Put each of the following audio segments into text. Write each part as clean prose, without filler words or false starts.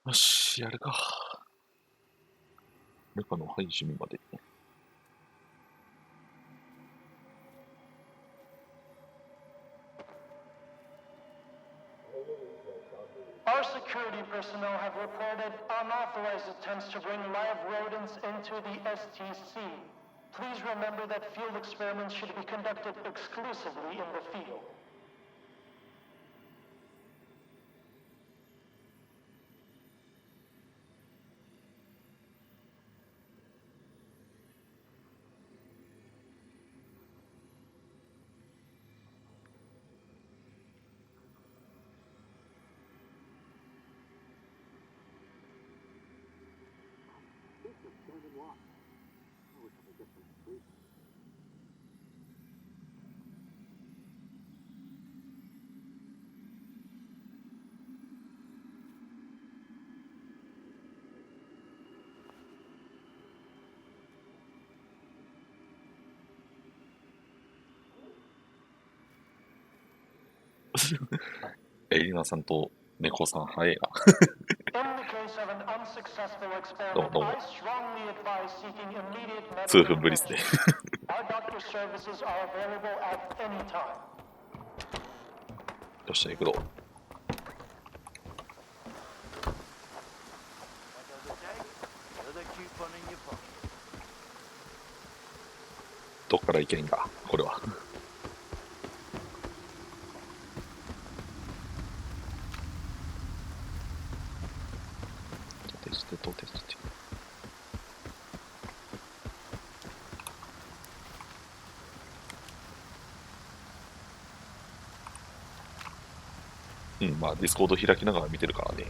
よし、やるか。ルカの配信まで。Our security personnel have reported unauthorized attempts to bring live rodents into the STC. Please remember that field experiments should be conducted exclusively in the field.エリナさんと猫さん早いな。どうもどうも。数分ぶりですね。よっしゃ、行くぞ。どっから行けばいいんだ、これは。とてして。うん、まあディスコード開きながら見てるからね。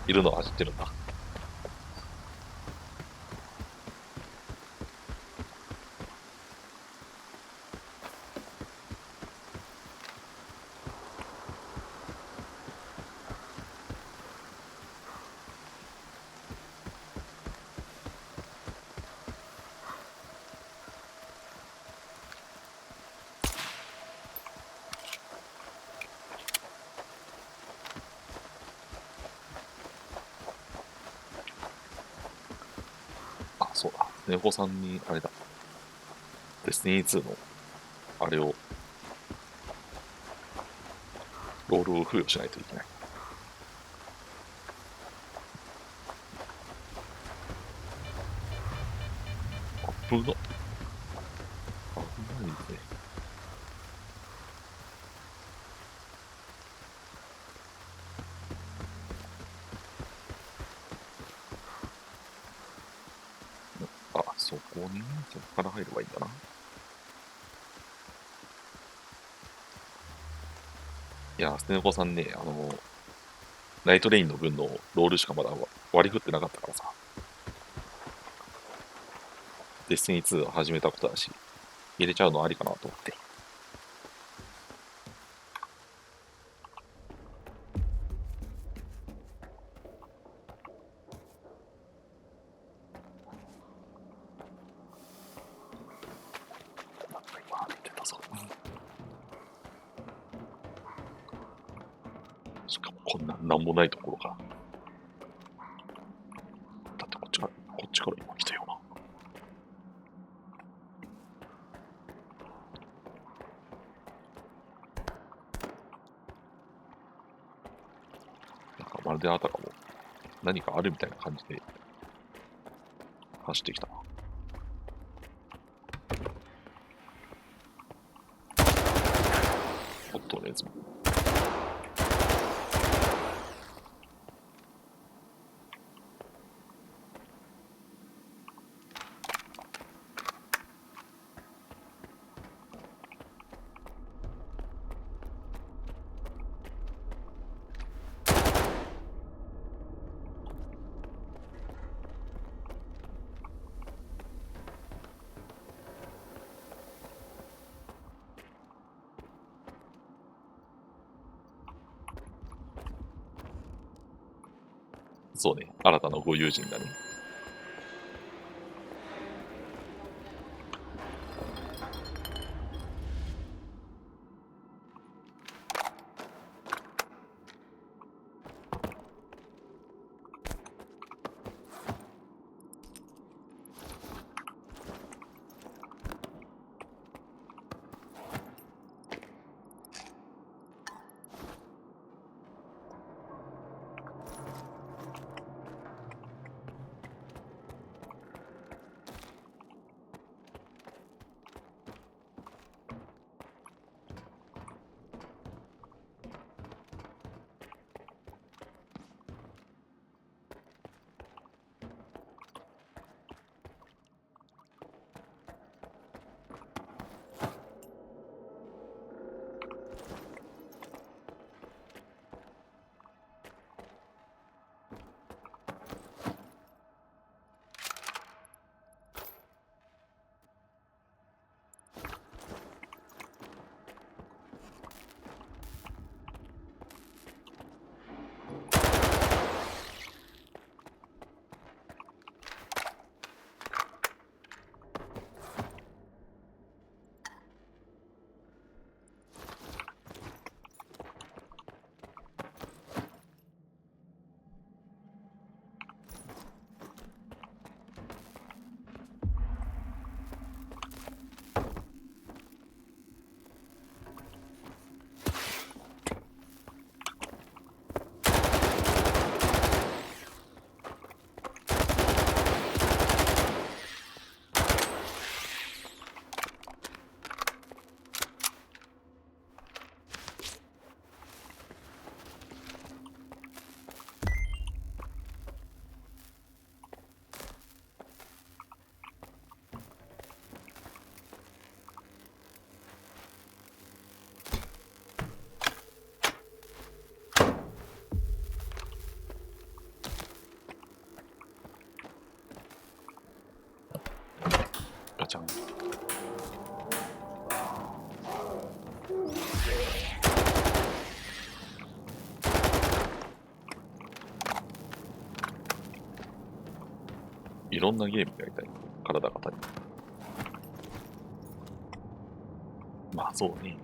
いるのは知ってるんだ。そうだ。猫さんに、あれだ。デスティニー2の、あれを、ロールを付与しないといけない。危な。危ないね。あ、そこに、そこから入ればいいんだな。いや、ステネコさんね、ナイトレインの分のロールしかまだ割り振ってなかったからさ。デスティニー2を始めたことだし、入れちゃうのありかなと思って。なんか今出てたぞ。しかもこんななんもないところか。だってこっちから今来たよな。なんかまるであたかも何かあるみたいな感じで走ってきたな。おっとねずも。そうね、新たなご友人だね。ちゃん。いろんなゲームやりたい。体が足りない。まあそうね。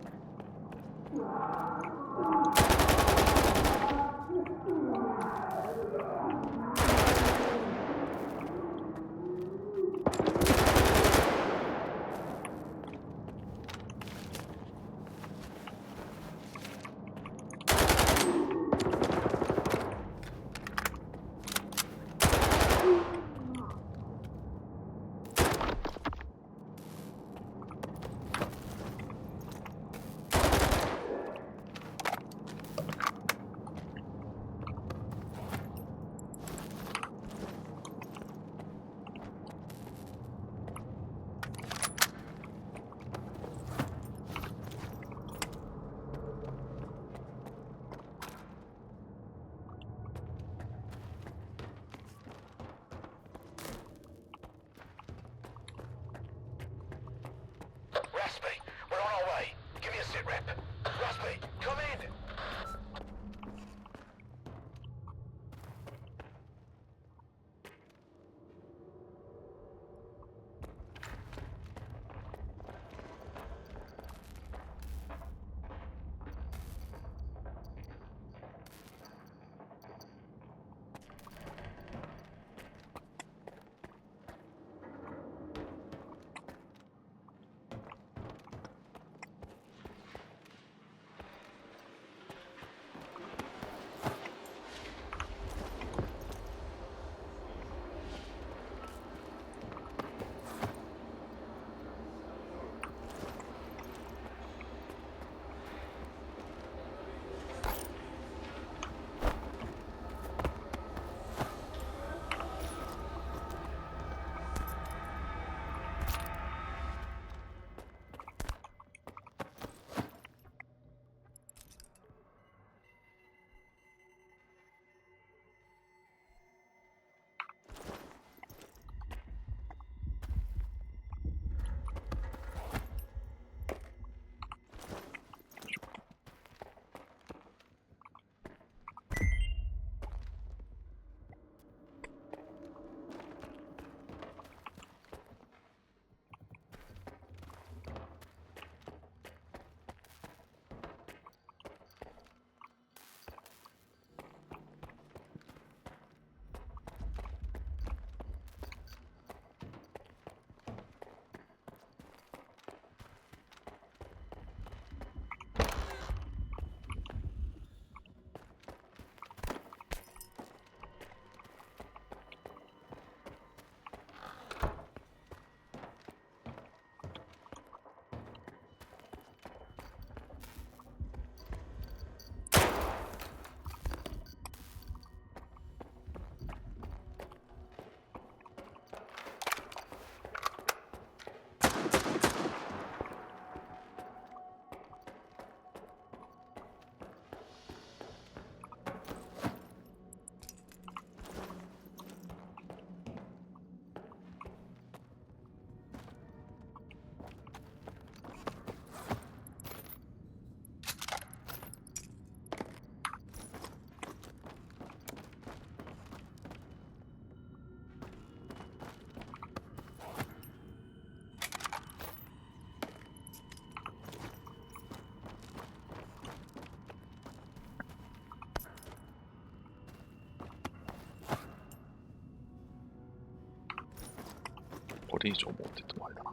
これ以上持ってってもあれだな。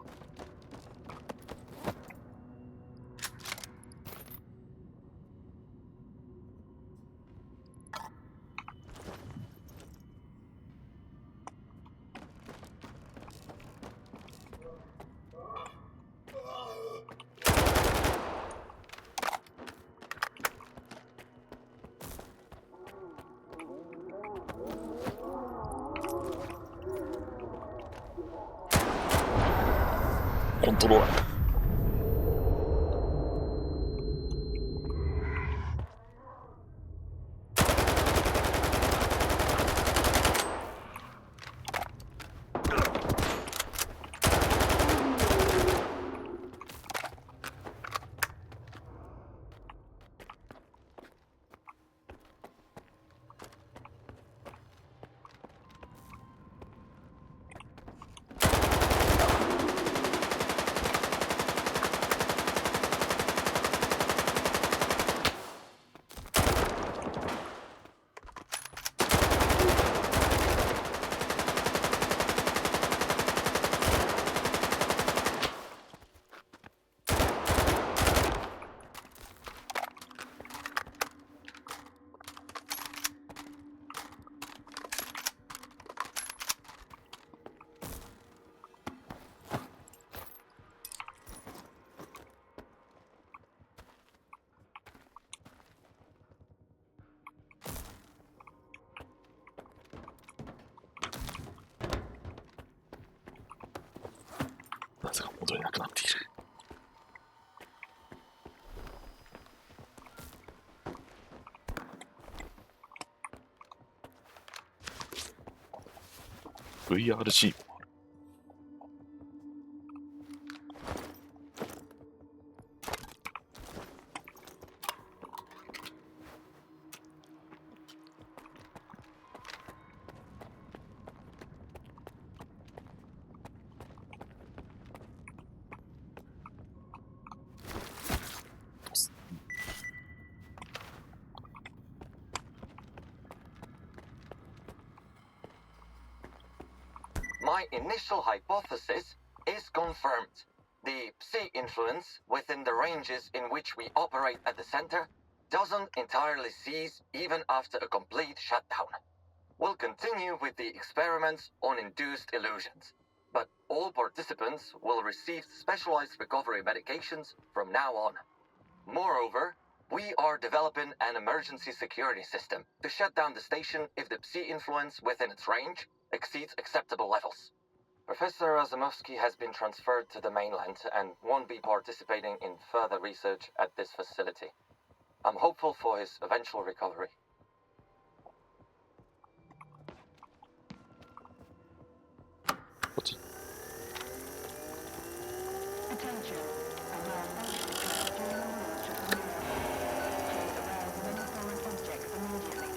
コントローラー。えなくなっている。VRC もある。My initial hypothesis is confirmed. The Psi influence within the ranges in which we operate at the center doesn't entirely cease even after a complete shutdown. We'll continue with the experiments on induced illusions, but all participants will receive specialized recovery medications from now on. Moreover, we are developing an emergency security system to shut down the station if the Psi influence within its range exceeds acceptable levels. Professor Razumovsky has been transferred to the mainland and won't be participating in further research at this facility. I'm hopeful for his eventual recovery. What's it? Attention. A malfunction occurred during the launch of the Mirror. Please arouse many foreign objects immediately.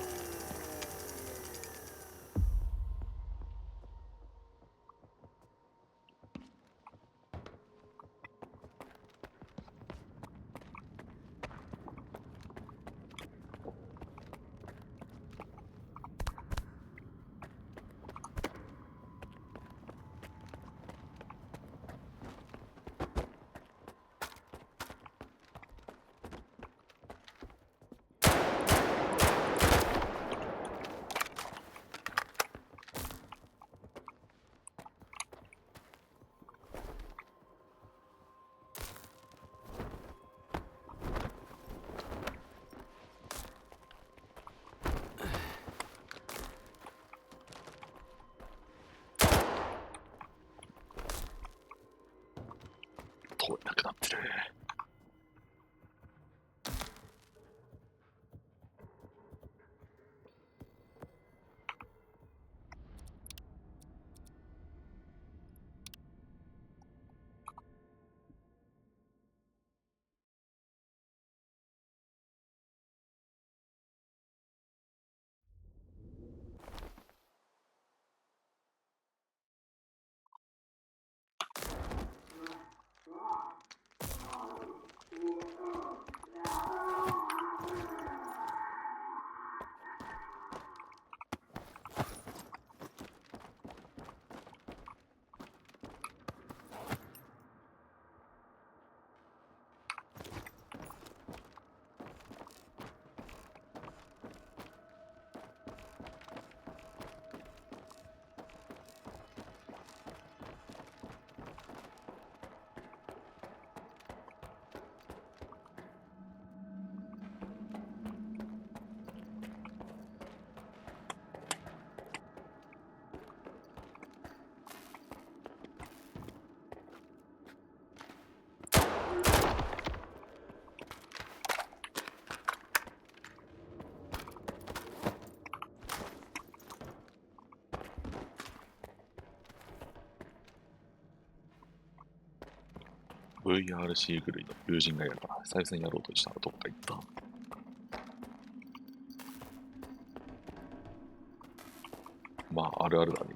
通れなくなってる。VRC 狂いの友人がいるから再戦やろうとしたらどっか行った。まああるあるだね。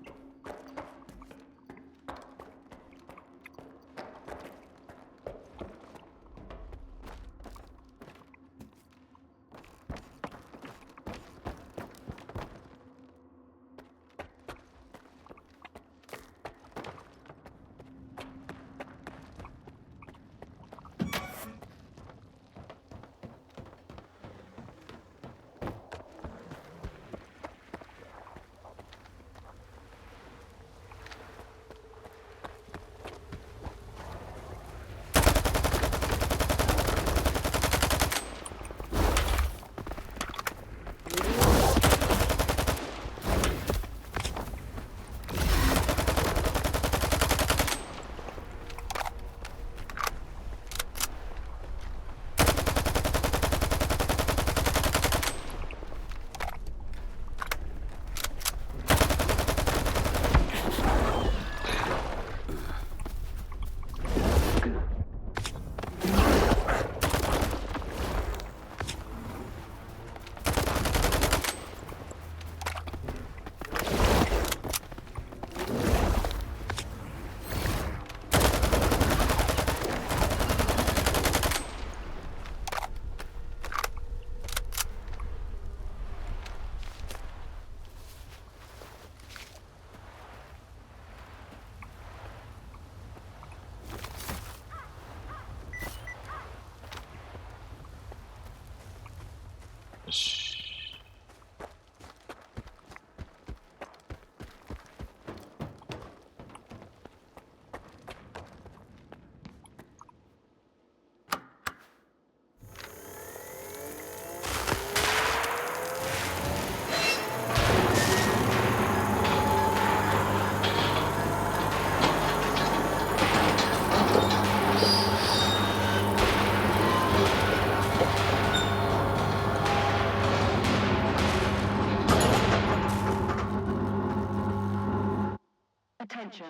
Attention,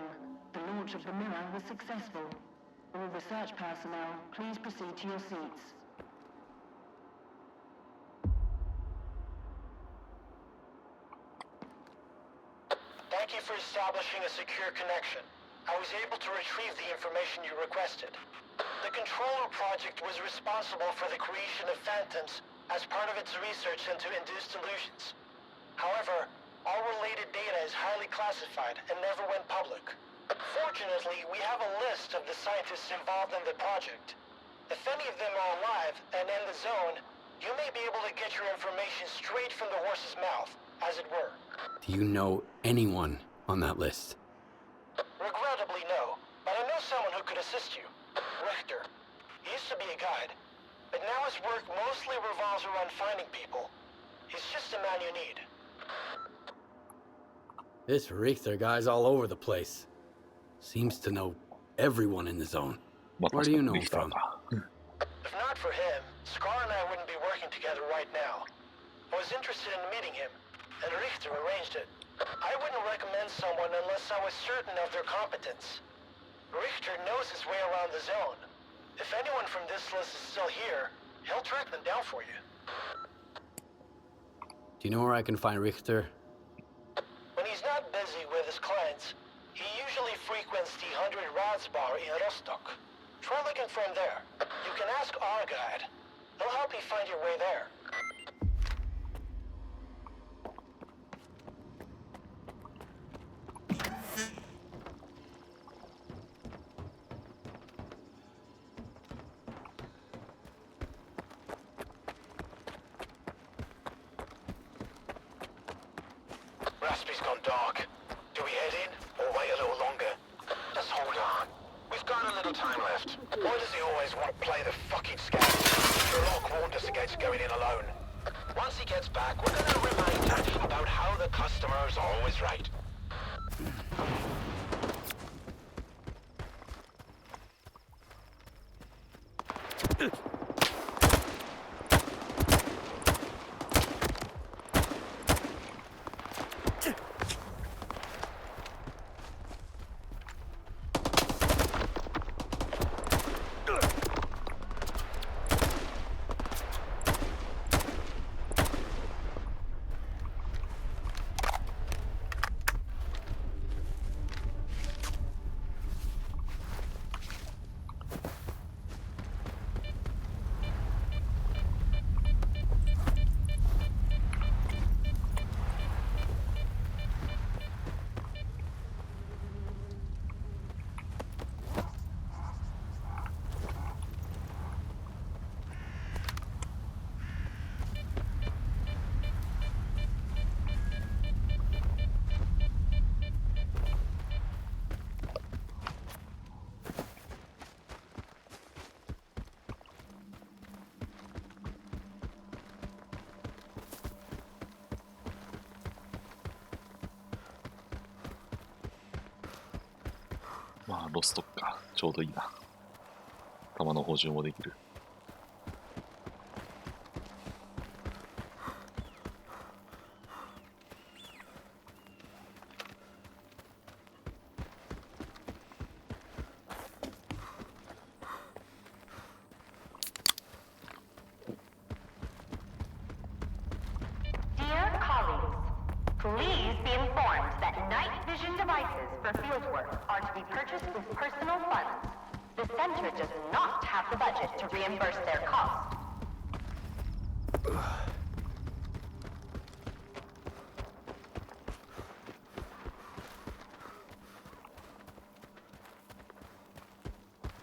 the launch of the mirror was successful. All research personnel, please proceed to your seats. Thank you for establishing a secure connection. I was able to retrieve the information you requested. The Controller Project was responsible for the creation of phantoms as part of its research into induced illusions. However, all related data is highly classified and never went public. Fortunately, we have a list of the scientists involved in the project. If any of them are alive and in the zone, you may be able to get your information straight from the horse's mouth, as it were. Do you know anyone on that list? Regrettably, no. But I know someone who could assist you. Richter. He used to be a guide, but now his work mostly revolves around finding people. He's just the man you need. This Richter guy's all over the place. Seems to know everyone in the zone. まあ Where 確 do か you に know で him きた from? か。 If not for him, Scar and I wouldn't be working together right now. I was interested in meeting him, and Richter arranged it. I wouldn't recommend someone unless I was certain of their competence. Richter knows his way around the zone. If anyone from this list is still here, he'll track them down for you. Do you know where I can find Richter? When he's not busy with his clients, he usually frequents the 100 Rods bar in Rostock. Try looking for him there. You can ask our guide. He'll help you find your way there. Raspy's gone dark. Do we head in, or wait a little longer? Just hold on. We've got a little time left. Why does he always want to play the fucking scout? Sherlock warned us against going in alone. Once he gets back, we're gonna remind him about how the customer's always right.「まあロストか、ちょうどいいな。弾の補充もできる。」Dear colleagues, please be informed that night vision devices for fieldwork are to be purchased with personal funds. The center does not have the budget to reimburse their cost.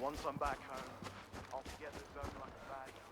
Once I'm back home, I'll get the zone like a bag of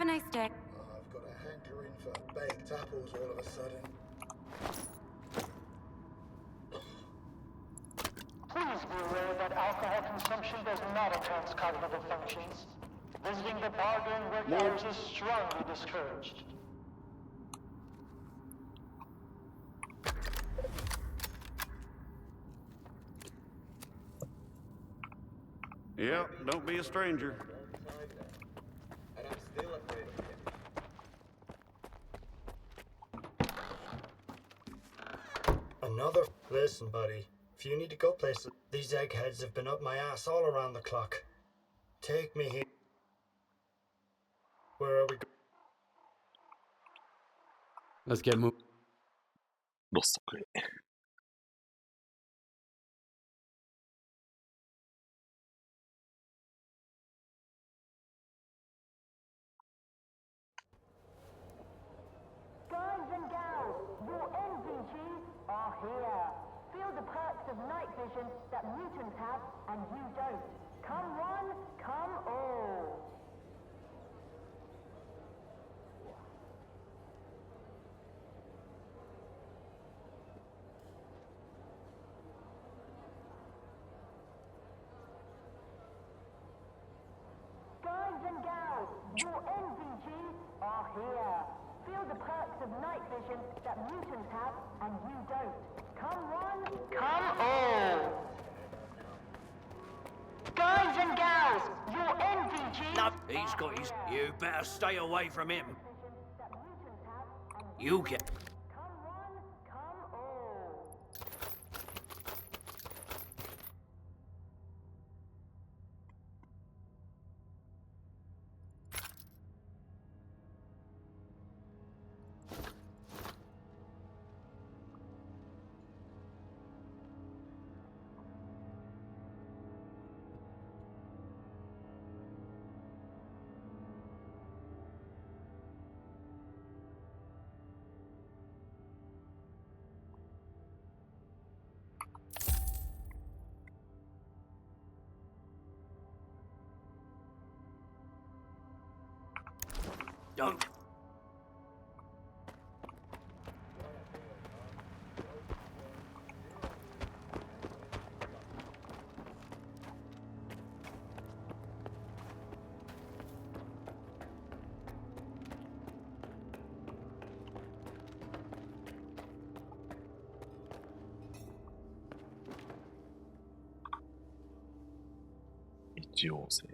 nice day. I've got a hankering for baked apples all of a sudden. Please be aware that alcohol consumption does not enhance cognitive functions. Visiting the bar during work hours is strongly discouraged. Yep, don't be a stranger. And I'm still afraid of him. Another. Listen, buddy. If you need to go places, these eggheads have been up my ass all around the clock. Take me here. Where are we going? Let's get moving. ロストクへ。Guys and gals, your NVGs are here. Feel the perks of night vision that mutants have and you don't. Come one, come all. Guys and gals, your NVGs are here. Feel the perks of night vision that mutants have and you don't. Come one, come all. Guys and gals, your NVGs No, he's got his. You better stay away from him. that mutants have and You get. come one, come all. Don't.一応性。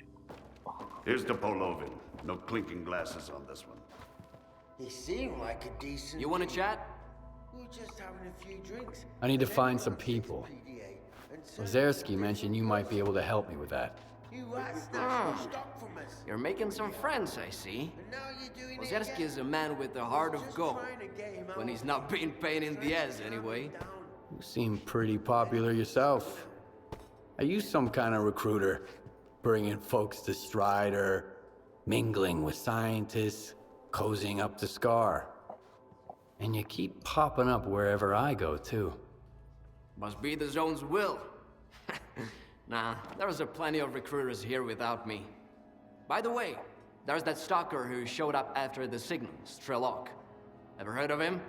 Here's to Polovin. No clinking glasses on this one. He seemed like a decent. You want to chat? We were just having a few drinks. I need to find some people. Lazarski mentioned you might be able to help me with that. You snatched the stock from us. You're making some friends, I see. And now you're doing it Ozerski again. is a man with a heart of Just gold. trying to get him When out. he's not being pain in the ass, anyway. You seem pretty popular yourself. Are you some kind of recruiter? Bringing folks to Strider, mingling with scientists, cozying up to S.T.A.L.K.E.R.2. And you keep popping up wherever I go, too. Must be the zone's will. Nah, there's a plenty of recruiters here without me. By the way, there's that stalker who showed up after the signal, S.T.A.L.K.E.R.2. Ever heard of him?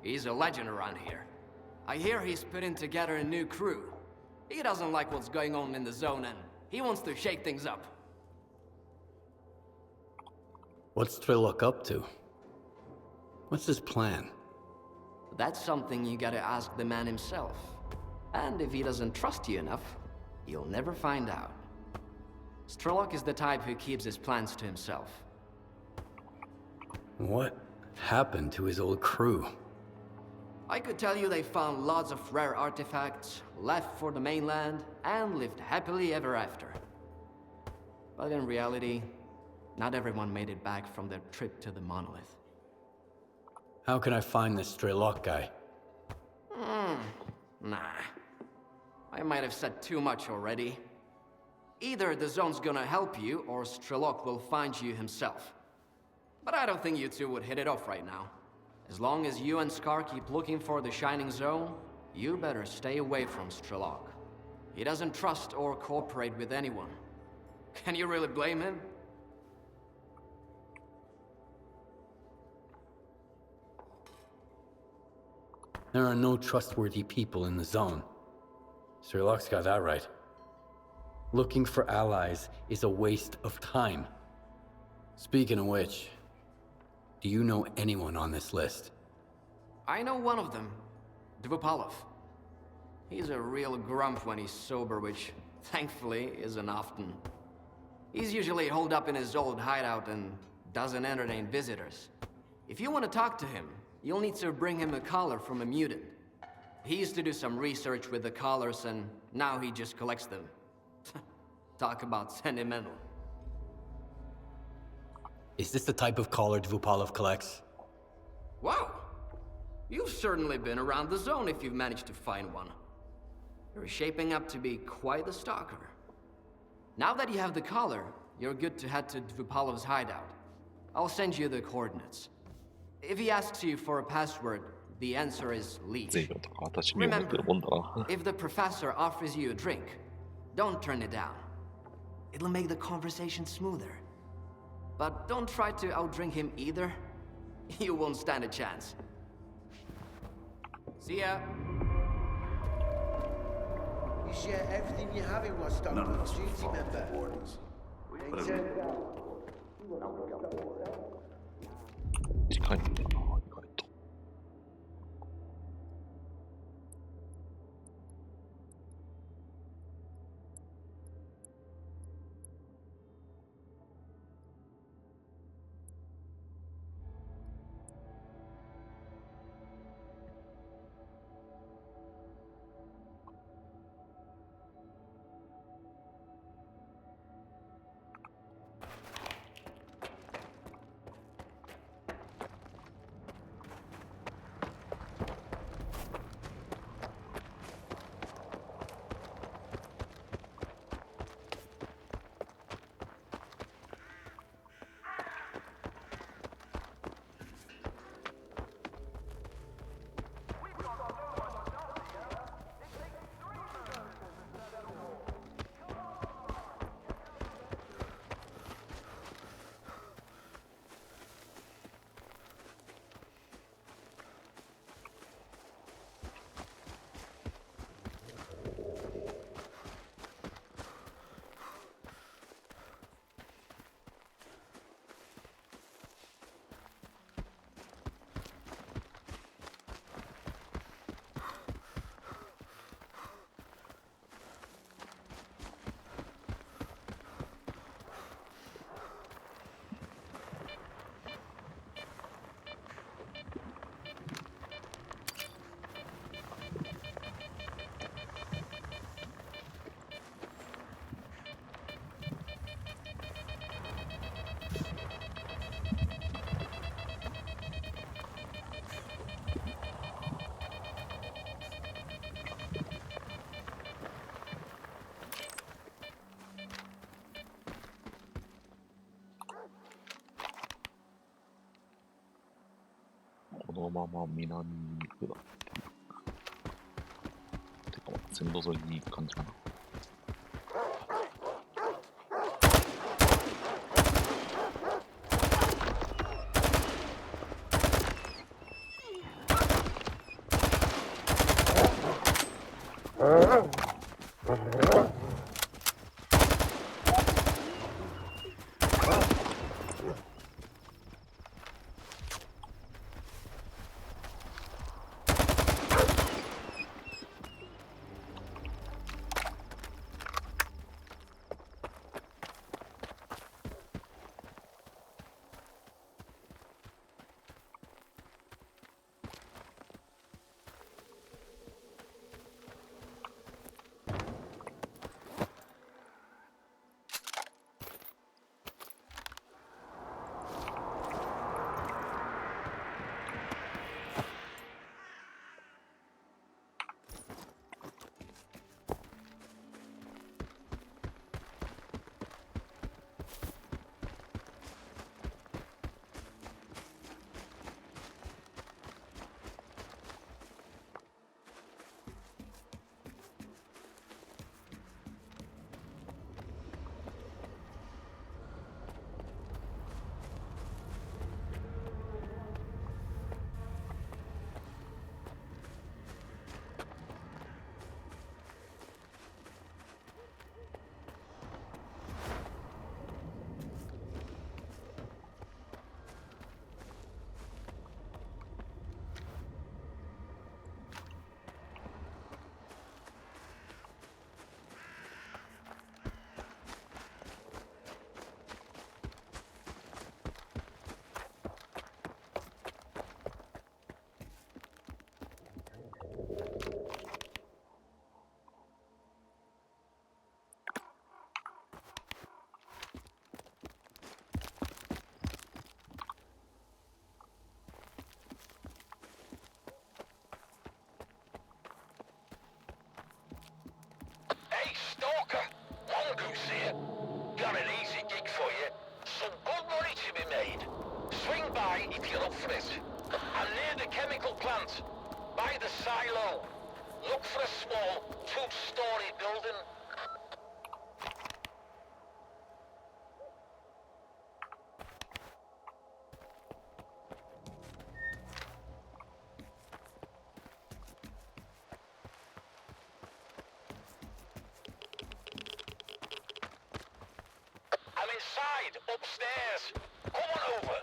He's a legend around here. I hear he's putting together a new crew. He doesn't like what's going on in the zone and he wants to shake things up. What's S.T.A.L.K.E.R.2 up to? What's his plan? That's something you gotta ask the man himself. And if he doesn't trust you enough, you'll never find out. S.T.A.L.K.E.R.2 is the type who keeps his plans to himself. What happened to his old crew? I could tell you they found lots of rare artifacts, left for the mainland, and lived happily ever after. But in reality, not everyone made it back from their trip to the monolith. How can I find this S.T.A.L.K.E.R.2 guy? Nah. I might have said too much already. Either the zone's gonna help you, or S.T.A.L.K.E.R.2 will find you himself. But I don't think you two would hit it off right now. As long as you and S.T.A.L.K.E.R. keep looking for the Shining Zone, you better stay away from S.T.A.L.K.E.R.2. He doesn't trust or cooperate with anyone. Can you really blame him? There are no trustworthy people in the zone. S.T.A.L.K.E.R.'2's got that right. Looking for allies is a waste of time. Speaking of which, do you know anyone on this list? I know one of them, Dvupalov. He's a real grump when he's sober, which, thankfully, isn't often. He's usually holed up in his old hideout and doesn't entertain visitors. If you want to talk to him, you'll need to bring him a collar from a mutant. He used to do some research with the collars, and now he just collects them. Talk about sentimental. Is this the type of collar Dvupalov collects? Wow! You've certainly been around the zone if you've managed to find one. You're shaping up to be quite the stalker. Now that you have the collar, you're good to head to Dvupalov's hideout. I'll send you the coordinates. If he asks you for a password, the answer is leave. 随分とか私にも持ってる Remember, もんだな。 if the professor offers you a drink, don't turn it down. It'll make the conversation smoother. But don't try to outdrink him either. You won't stand a chance. See ya. You share everything you have in what's done None of with us will duty follow the member. orders. They But turned it- out. 近いんだな、意外と。このまま南に行くだって。てか、線路沿いに行く感じかな。got an easy gig for you. Some good money to be made. Swing by if you're up for it. I'm near the chemical plant, by the silo. Look for a small, two-story building. I'm inside, upstairs. Come on over.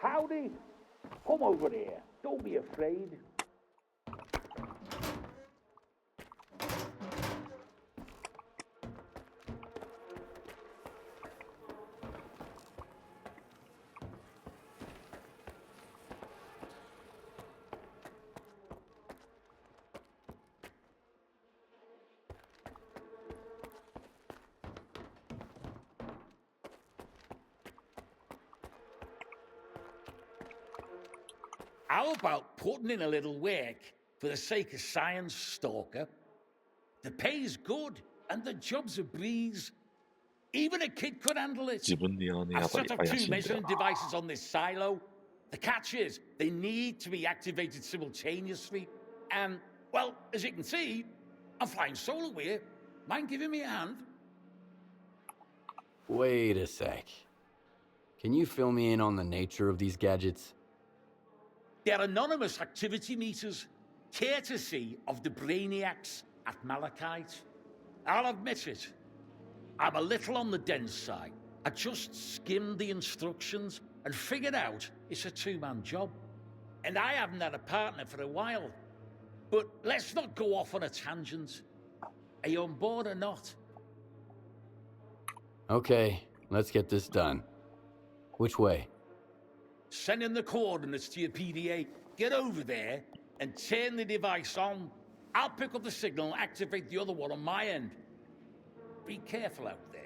Howdy. Come over here. Don't be afraid. How about putting in a little work for the sake of science, Stalker? The pay's good, and the job's a breeze. Even a kid could handle it. 自分でやらねえ I've あたり set up 怪 two しいんだよ measuring な。 devices on this silo. The catch is, they need to be activated simultaneously. And, well, as you can see, I'm flying solo here. Mind giving me a hand? Wait a sec. Can you fill me in on the nature of these gadgets? They're anonymous activity meters, courtesy of the brainiacs at Malachite. I'll admit it, I'm a little on the dense side. I just skimmed the instructions and figured out it's a two-man job. And I haven't had a partner for a while. But let's not go off on a tangent. Are you on board or not? Okay, let's get this done. Which way? Send in the coordinates to your PDA. Get over there and turn the device on. I'll pick up the signal and activate the other one on my end. Be careful out there.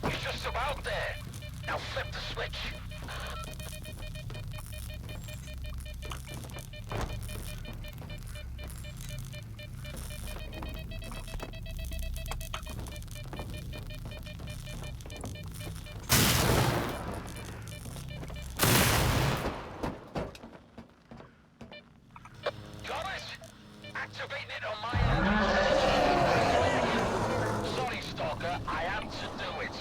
You're just about there. Now flip the switch. Got it? Activating it on my end. Sorry, Stalker. I had to do it.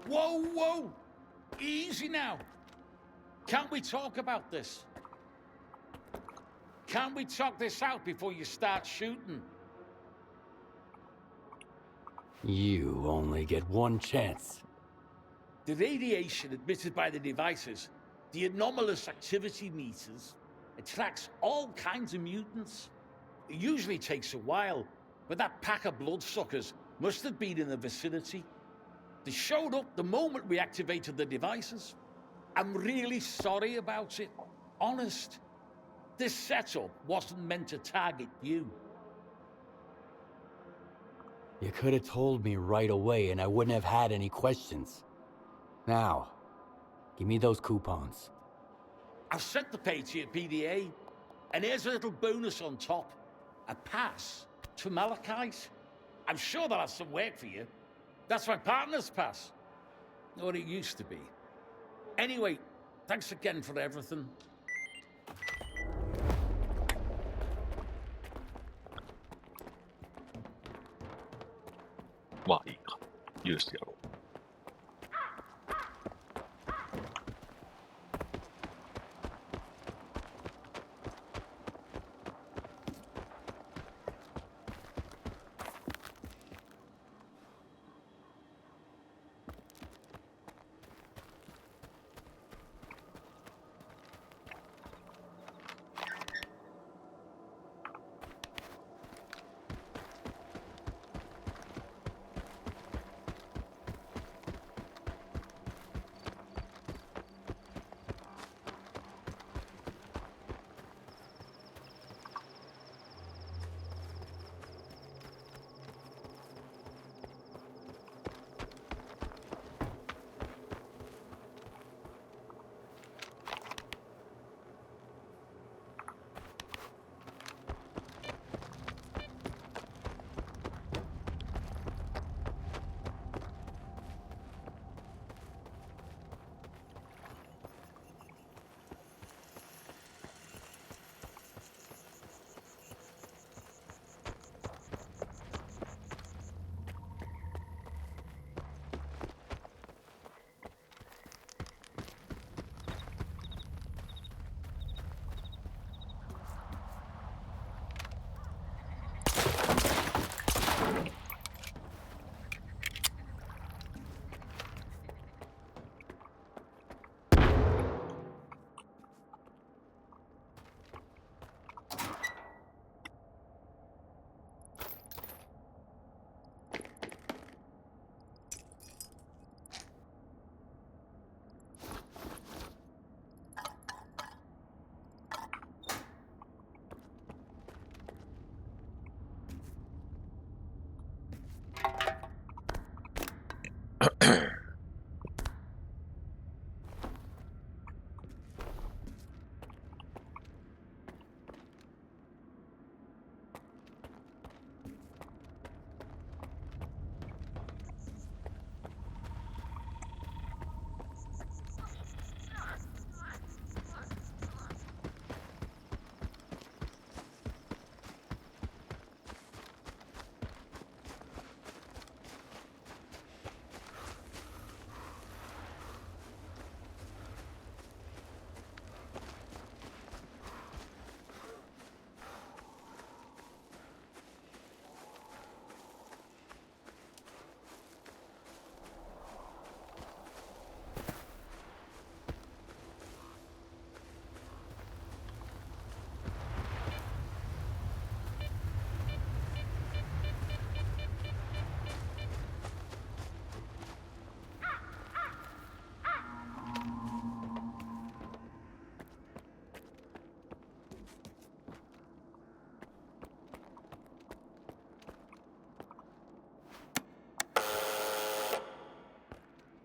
Whoa, whoa! Easy now. Can't we talk about this? Can't we talk this out before you start shooting? You only get one chance. The radiation emitted by the devices, the anomalous activity meters, attracts all kinds of mutants. It usually takes a while, but that pack of bloodsuckers must have been in the vicinity. They showed up the moment we activated the devices. I'm really sorry about it. Honest. This setup wasn't meant to target you. You could have told me right away and I wouldn't have had any questions. Now, give me those coupons. I've sent the pay to your PDA, and here's a little bonus on top. A pass to Malachite. I'm sure they'll have some work for you. That's my partner's pass. Or it used to be. Anyway, thanks again for everything. まあいいか。許してやろう。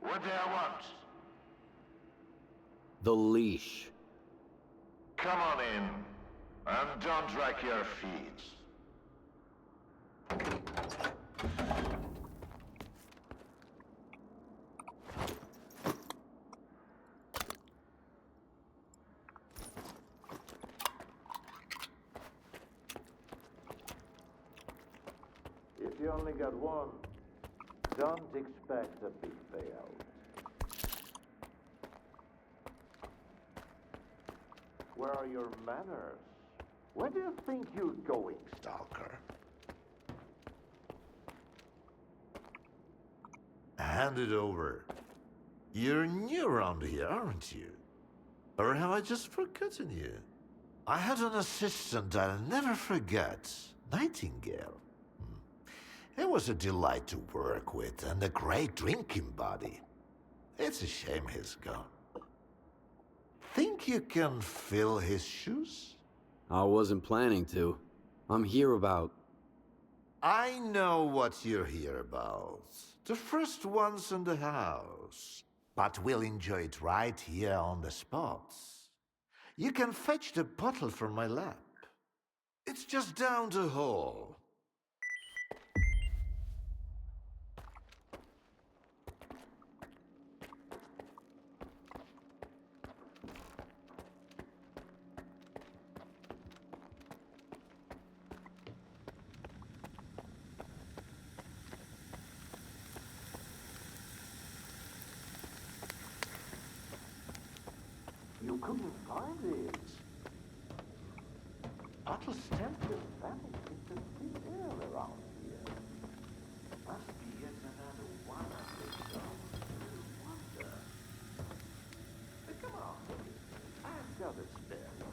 What do I want? The leash. Come on in, and don't drag your feet. If you only got one, don't expect a big payout. Where are your manners? Where do you think you're going, Stalker? Hand it over. You're new around here, aren't you? Or have I just forgotten you? I had an assistant I'll never forget, Nightingale. It was a delight to work with and a great drinking buddy. It's a shame he's gone. Think you can fill his shoes? I wasn't planning to. I'm here about... I know what you're here about. The first ones in the house. But we'll enjoy it right here on the spot. You can fetch the bottle from my lap. It's just down the hall. You couldn't find it. Bottles tend to vanish into thin air around here. Must be yet another one of the zones. Wonder. Come on, I've got a spare one.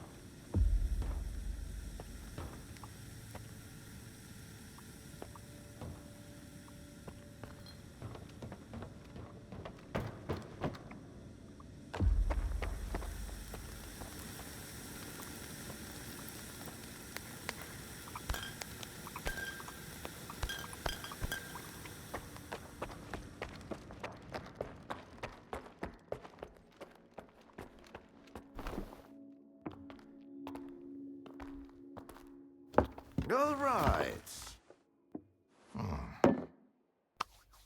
All right.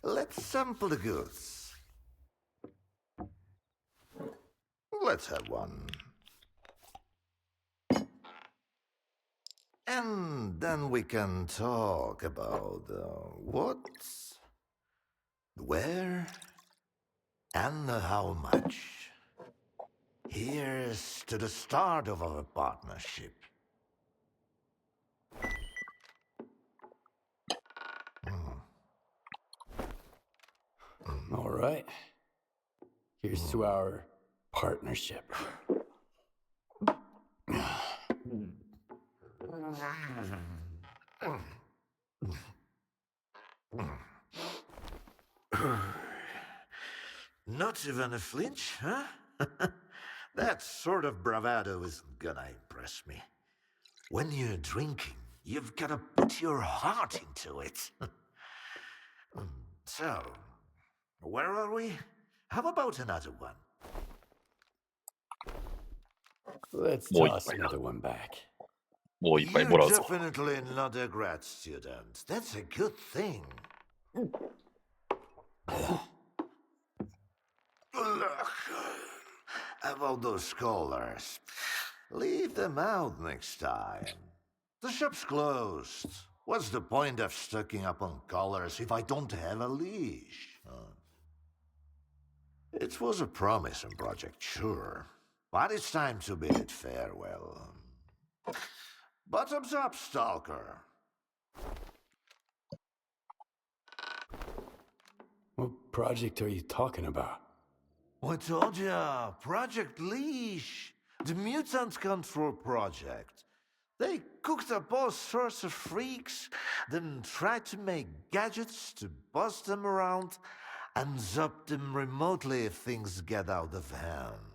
Let's sample the goods. Let's have one. And then we can talk about what, where, and how much. Here's to the start of our partnership. All right. Here's to our partnership. Not even a flinch, huh? That sort of bravado isn't gonna impress me. When you're drinking, you've gotta put your heart into it. So, Where are we? How about another one? Let's もう一 toss 杯だ。 another one back. もう一杯 You're もらうぞ。 definitely not a grad student. That's a good thing. Look, about those scholars. Leave them out next time. The shop's closed. What's the point of stocking up on collars if I don't have a leash? It was a promising project, sure. But it's time to bid it farewell. Bottoms up, Stalker. What project are you talking about? I told ya, Project Leash. The mutant control project. They cooked up all sorts of freaks, then tried to make gadgets to bust them around and zap them remotely if things get out of hand.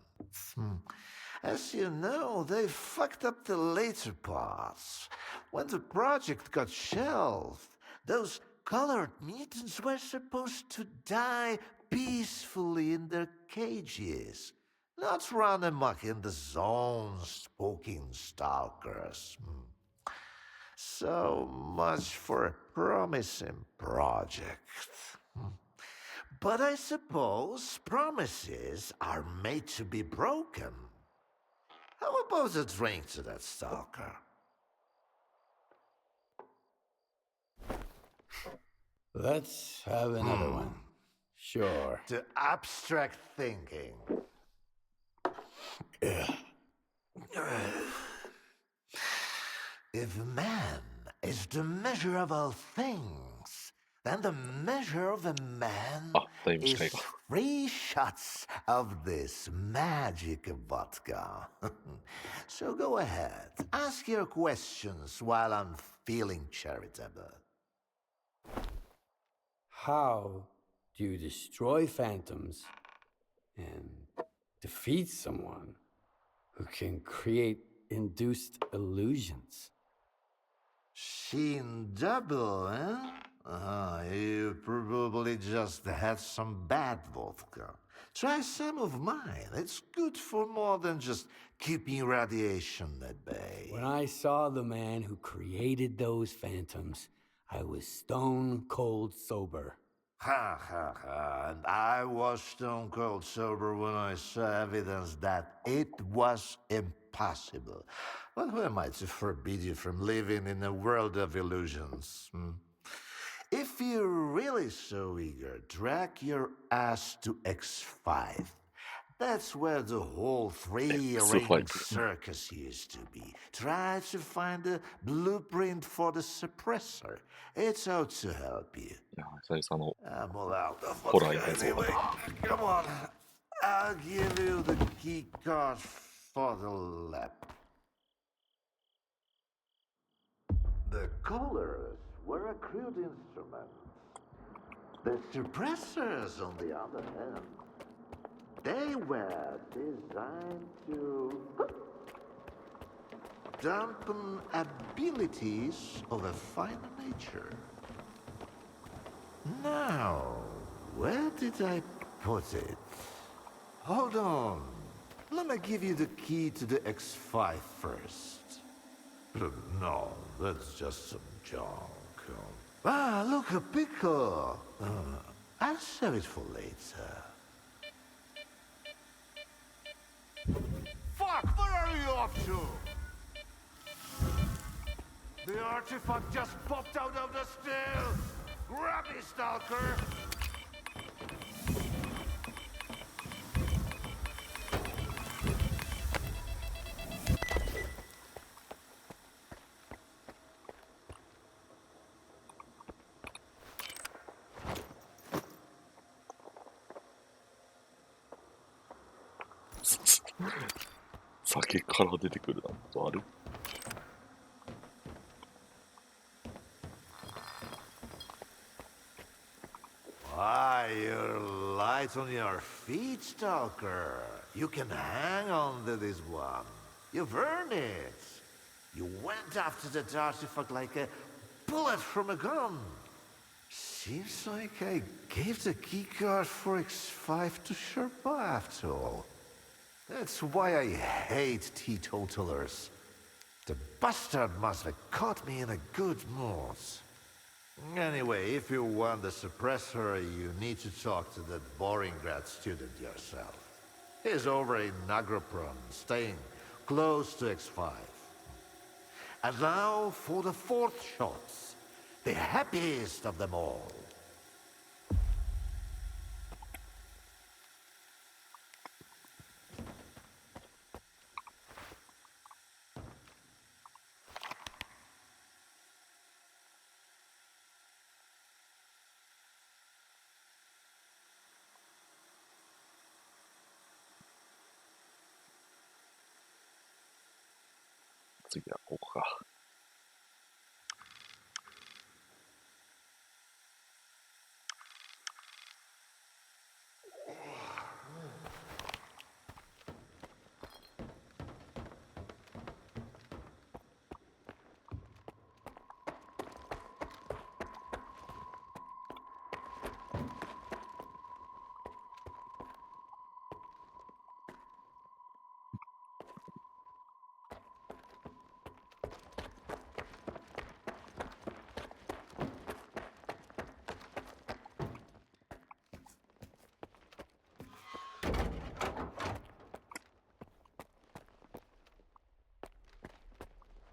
As you know, they fucked up the later parts. When the project got shelved, those colored mutants were supposed to die peacefully in their cages, not run amok in the zones, poking stalkers. So much for a promising project. But I suppose promises are made to be broken. How about a drink to that stalker? Let's have another one. Sure. To abstract thinking. If man is the measure of all things, then the measure of a man あ、だいぶ is 近いか。 3 shots of this magic vodka. So go ahead, ask your questions while I'm feeling charitable. How do you destroy phantoms and defeat someone who can create induced illusions? Seen double, eh? You probably just had some bad vodka. Try some of mine. It's good for more than just keeping radiation at bay. When I saw the man who created those phantoms, I was stone cold sober. Ha ha ha. And I was stone cold sober when I saw evidence that it was impossible. But who am I to forbid you from living in a world of illusions? If you're really so eager, drag your ass to X5. That's where the whole three-ring circus used to be. Try to find a blueprint for the suppressor. It's out to help you. いや、久々の I'm all out of ホラー vodka 行ったやつ anyway. Come on. I'll give you the key card for the lab. The colors were a crude instrument. The suppressors, on the other hand, they were designed to dampen abilities of a finer nature. Now, where did I put it? Hold on. Let me give you the key to the X5 first. No, that's just some junk. Ah, look, a pickle. I'll save it for later. Fuck, where are you off to? The artifact just popped out of the still. Grab me, Stalker. .酒から出てくるなんてある Why, you're light on your feet, Stalker. You can hang on to this one. You've earned it. You went after that artifact like a bullet from a gun. Seems like I gave the keycard for X5 to Sherpa after all. That's why I hate teetotalers. The bastard must have caught me in a good mood. Anyway, if you want the suppressor, you need to talk to that boring grad student yourself. He's over in Agropron, staying close to X5. And now for the fourth shot, the happiest of them all.次はここか。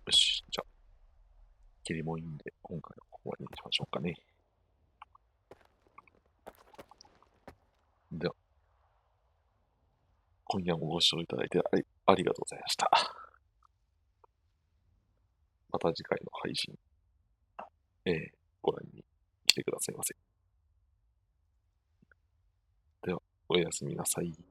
よし、じゃあ、切りもいいんで、今回はここまでにしましょうかね。では、今夜もご視聴いただいてありがとうございました。また次回の配信、ご覧に来てくださいませ。では、おやすみなさい。